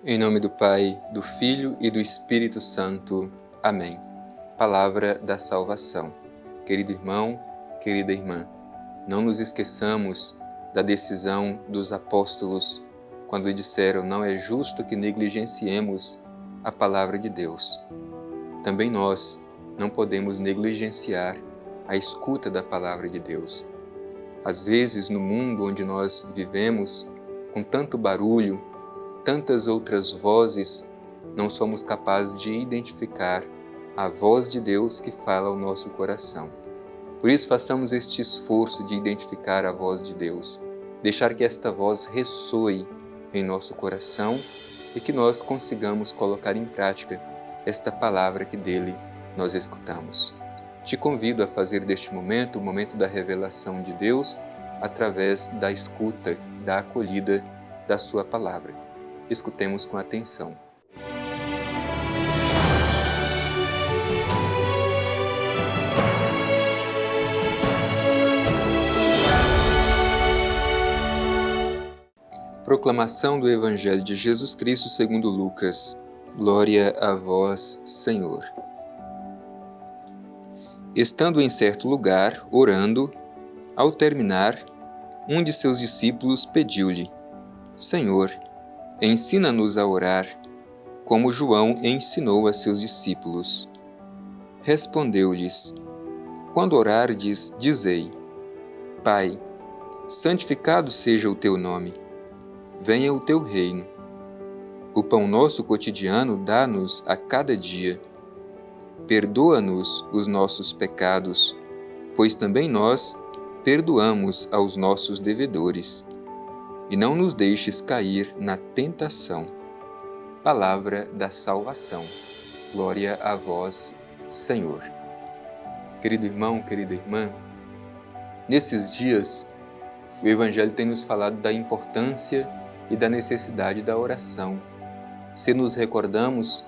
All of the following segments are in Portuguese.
Em nome do Pai, do Filho e do Espírito Santo. Amém. Palavra da salvação. Querido irmão, querida irmã, não nos esqueçamos da decisão dos apóstolos quando disseram: não é justo que negligenciemos a palavra de Deus. Também nós não podemos negligenciar a escuta da palavra de Deus. Às vezes, no mundo onde nós vivemos, com tanto barulho, tantas outras vozes, não somos capazes de identificar a voz de Deus que fala ao nosso coração. Por isso, façamos este esforço de identificar a voz de Deus, deixar que esta voz ressoe em nosso coração e que nós consigamos colocar em prática esta palavra que dele nós escutamos. Te convido a fazer deste momento o momento da revelação de Deus através da escuta, da acolhida da sua palavra. Escutemos com atenção. Proclamação do Evangelho de Jesus Cristo segundo Lucas. Glória a vós, Senhor. Estando em certo lugar, orando, ao terminar, um de seus discípulos pediu-lhe: Senhor, ensina-nos a orar, como João ensinou a seus discípulos. Respondeu-lhes: Quando orardes, dizei: Pai, santificado seja o teu nome. Venha o teu reino. O pão nosso cotidiano dá-nos a cada dia. Perdoa-nos os nossos pecados, pois também nós perdoamos aos nossos devedores. E não nos deixes cair na tentação. Palavra da salvação. Glória a vós, Senhor. Querido irmão, querida irmã, nesses dias, o Evangelho tem nos falado da importância e da necessidade da oração. Se nos recordamos,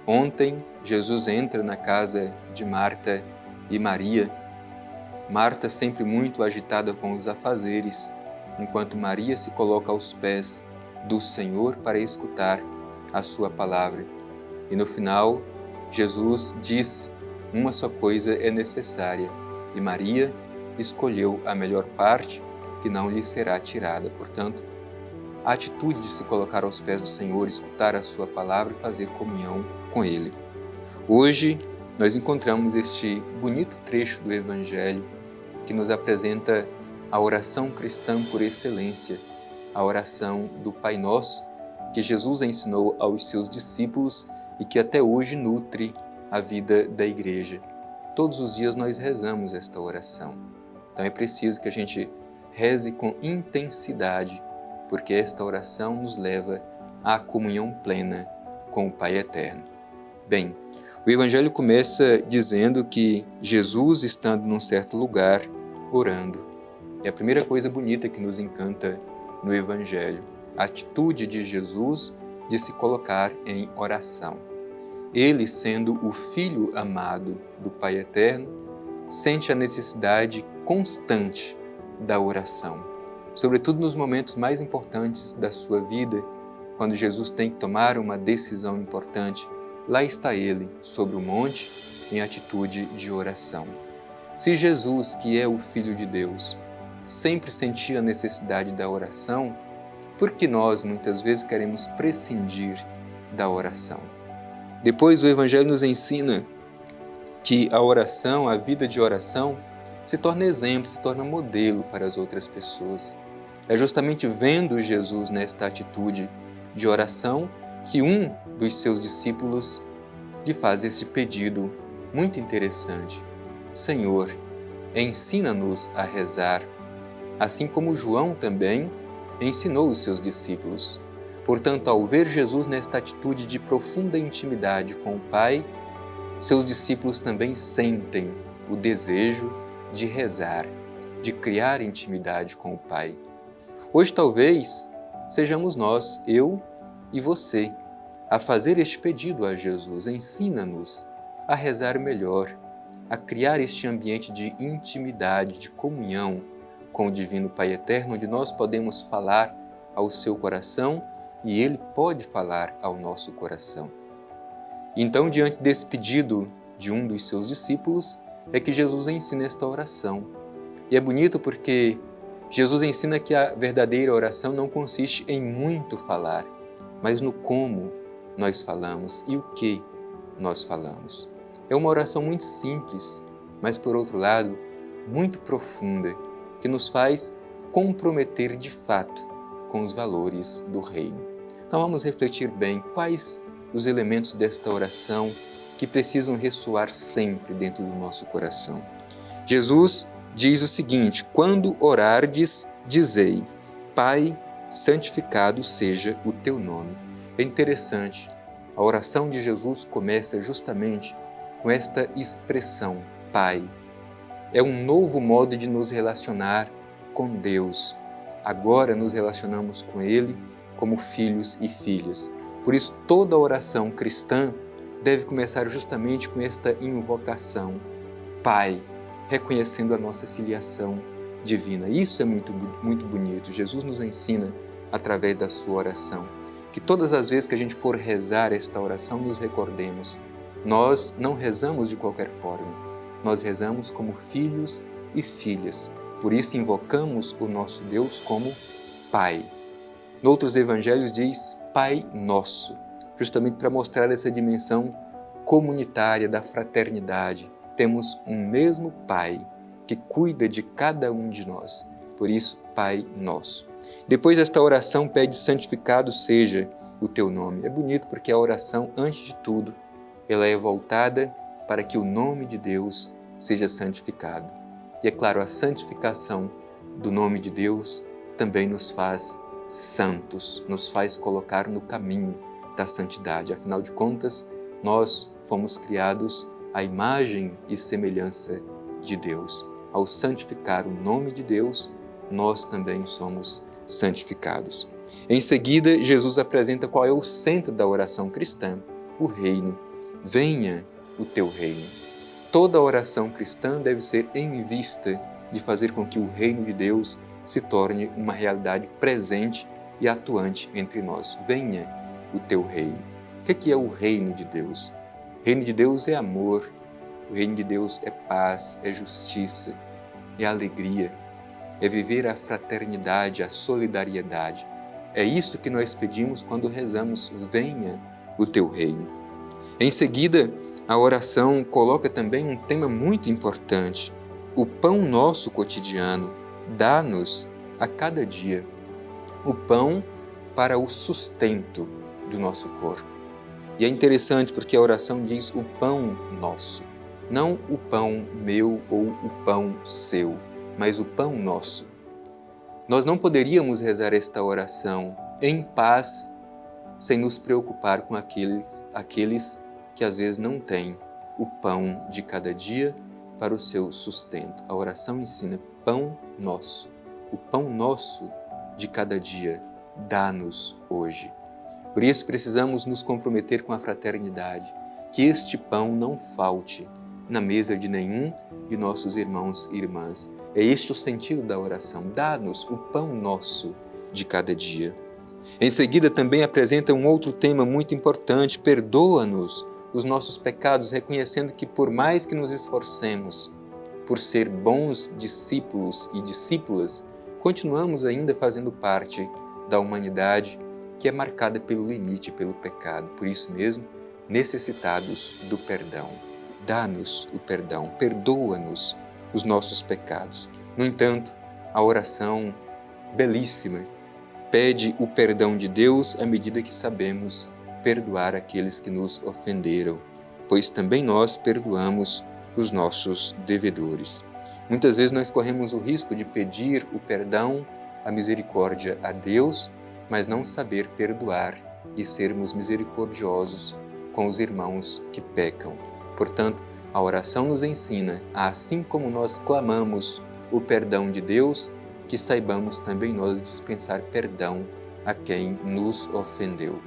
ontem Jesus entra na casa de Marta e Maria. Marta sempre muito agitada com os afazeres, enquanto Maria se coloca aos pés do Senhor para escutar a sua palavra. E no final, Jesus diz: uma só coisa é necessária, e Maria escolheu a melhor parte, que não lhe será tirada. Portanto, a atitude de se colocar aos pés do Senhor, escutar a sua palavra e fazer comunhão com Ele. Hoje, nós encontramos este bonito trecho do Evangelho que nos apresenta a oração cristã por excelência, a oração do Pai Nosso, que Jesus ensinou aos seus discípulos e que até hoje nutre a vida da Igreja. Todos os dias nós rezamos esta oração. Então é preciso que a gente reze com intensidade, porque esta oração nos leva à comunhão plena com o Pai Eterno. Bem, o Evangelho começa dizendo que Jesus, estando num certo lugar, orando. É a primeira coisa bonita que nos encanta no Evangelho, a atitude de Jesus de se colocar em oração. Ele, sendo o Filho amado do Pai Eterno, sente a necessidade constante da oração, sobretudo nos momentos mais importantes da sua vida, quando Jesus tem que tomar uma decisão importante. Lá está ele, sobre o monte, em atitude de oração. Se Jesus, que é o Filho de Deus, sempre sentia a necessidade da oração, por que nós muitas vezes queremos prescindir da oração? Depois o Evangelho nos ensina que a oração, a vida de oração, se torna exemplo, se torna modelo para as outras pessoas. É justamente vendo Jesus nesta atitude de oração que um dos seus discípulos lhe faz esse pedido muito interessante: Senhor, ensina-nos a rezar, assim como João também ensinou os seus discípulos. Portanto, ao ver Jesus nesta atitude de profunda intimidade com o Pai, seus discípulos também sentem o desejo de rezar, de criar intimidade com o Pai. Hoje talvez sejamos nós, eu e você, a fazer este pedido a Jesus: ensina-nos a rezar melhor, a criar este ambiente de intimidade, de comunhão com o Divino Pai Eterno, onde nós podemos falar ao seu coração e Ele pode falar ao nosso coração. Então, diante desse pedido de um dos seus discípulos, é que Jesus ensina esta oração. E é bonito porque Jesus ensina que a verdadeira oração não consiste em muito falar, mas no como nós falamos e o que nós falamos. É uma oração muito simples, mas por outro lado, muito profunda, que nos faz comprometer de fato com os valores do reino. Então vamos refletir bem quais os elementos desta oração que precisam ressoar sempre dentro do nosso coração. Jesus diz o seguinte: quando orardes, dizei, Pai, santificado seja o teu nome. É interessante, a oração de Jesus começa justamente com esta expressão, Pai. É um novo modo de nos relacionar com Deus. Agora nos relacionamos com Ele como filhos e filhas. Por isso, toda oração cristã deve começar justamente com esta invocação, Pai, reconhecendo a nossa filiação divina. Isso é muito bonito. Jesus nos ensina através da sua oração. Que todas as vezes que a gente for rezar esta oração, nos recordemos, nós não rezamos de qualquer forma, nós rezamos como filhos e filhas. Por isso invocamos o nosso Deus como Pai. Noutros evangelhos diz Pai Nosso, justamente para mostrar essa dimensão comunitária da fraternidade. Temos um mesmo Pai que cuida de cada um de nós. Por isso, Pai Nosso. Depois esta oração pede santificado seja o teu nome. É bonito porque a oração, antes de tudo, ela é voltada para que o nome de Deus seja santificado. E é claro, a santificação do nome de Deus também nos faz santos, nos faz colocar no caminho da santidade. Afinal de contas, nós fomos criados à imagem e semelhança de Deus. Ao santificar o nome de Deus, nós também somos santificados. Em seguida, Jesus apresenta qual é o centro da oração cristã, o reino. Venha o teu reino. Toda oração cristã deve ser em vista de fazer com que o reino de Deus se torne uma realidade presente e atuante entre nós. Venha o teu reino. O que é o reino de Deus? O reino de Deus é amor, o reino de Deus é paz, é justiça, é alegria, é viver a fraternidade, a solidariedade. É isto que nós pedimos quando rezamos, venha o teu reino. Em seguida, a oração coloca também um tema muito importante, o pão nosso cotidiano, dá-nos a cada dia o pão para o sustento do nosso corpo. E é interessante porque a oração diz o pão nosso, não o pão meu ou o pão seu, mas o pão nosso. Nós não poderíamos rezar esta oração em paz sem nos preocupar com aqueles que às vezes não têm o pão de cada dia para o seu sustento. A oração ensina pão nosso, o pão nosso de cada dia, dá-nos hoje. Por isso precisamos nos comprometer com a fraternidade, que este pão não falte na mesa de nenhum de nossos irmãos e irmãs. É este o sentido da oração, dá-nos o pão nosso de cada dia. Em seguida também apresenta um outro tema muito importante, perdoa-nos os nossos pecados, reconhecendo que por mais que nos esforcemos por ser bons discípulos e discípulas, continuamos ainda fazendo parte da humanidade que é marcada pelo limite, pelo pecado. Por isso mesmo, necessitados do perdão. Dá-nos o perdão, perdoa-nos os nossos pecados. No entanto, a oração belíssima pede o perdão de Deus à medida que sabemos perdoar aqueles que nos ofenderam, pois também nós perdoamos os nossos devedores. Muitas vezes nós corremos o risco de pedir o perdão, a misericórdia a Deus, mas não saber perdoar e sermos misericordiosos com os irmãos que pecam. Portanto, a oração nos ensina, assim como nós clamamos o perdão de Deus, que saibamos também nós dispensar perdão a quem nos ofendeu.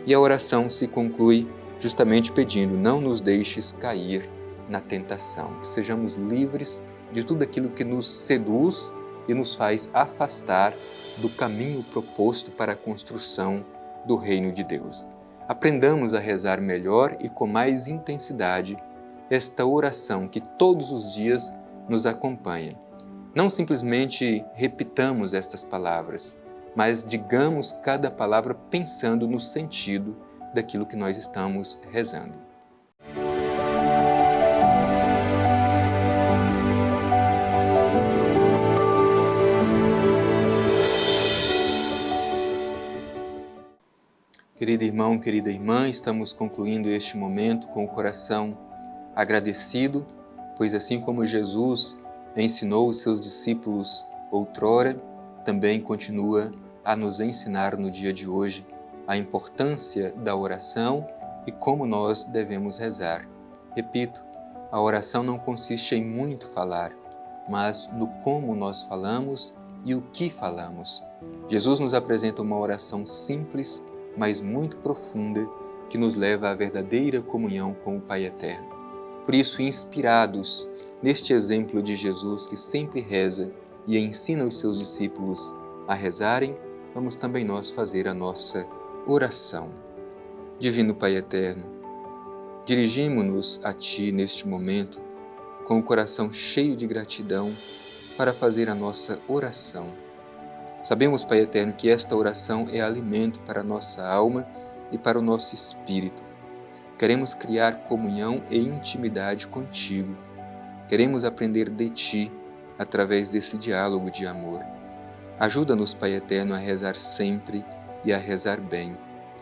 E a oração se conclui justamente pedindo, não nos deixes cair na tentação, que sejamos livres de tudo aquilo que nos seduz e nos faz afastar do caminho proposto para a construção do reino de Deus. Aprendamos a rezar melhor e com mais intensidade esta oração que todos os dias nos acompanha. Não simplesmente repitamos estas palavras, mas digamos cada palavra pensando no sentido daquilo que nós estamos rezando. Querido irmão, querida irmã, estamos concluindo este momento com o coração agradecido, pois assim como Jesus ensinou os seus discípulos outrora, também continua a nos ensinar no dia de hoje a importância da oração e como nós devemos rezar. Repito, a oração não consiste em muito falar, mas no como nós falamos e o que falamos. Jesus nos apresenta uma oração simples, mas muito profunda, que nos leva à verdadeira comunhão com o Pai Eterno. Por isso, inspirados neste exemplo de Jesus que sempre reza e ensina os seus discípulos a rezarem, vamos também nós fazer a nossa oração. Divino Pai Eterno, dirigimo-nos a Ti neste momento com o coração cheio de gratidão para fazer a nossa oração. Sabemos, Pai Eterno, que esta oração é alimento para a nossa alma e para o nosso espírito. Queremos criar comunhão e intimidade contigo. Queremos aprender de Ti através desse diálogo de amor. Ajuda-nos, Pai Eterno, a rezar sempre e a rezar bem.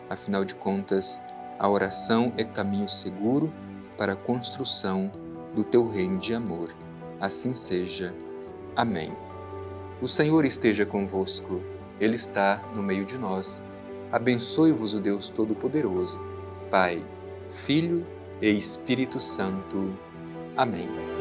Afinal de contas, a oração é caminho seguro para a construção do Teu reino de amor. Assim seja. Amém. O Senhor esteja convosco, Ele está no meio de nós. Abençoe-vos o Deus Todo-Poderoso, Pai, Filho e Espírito Santo. Amém.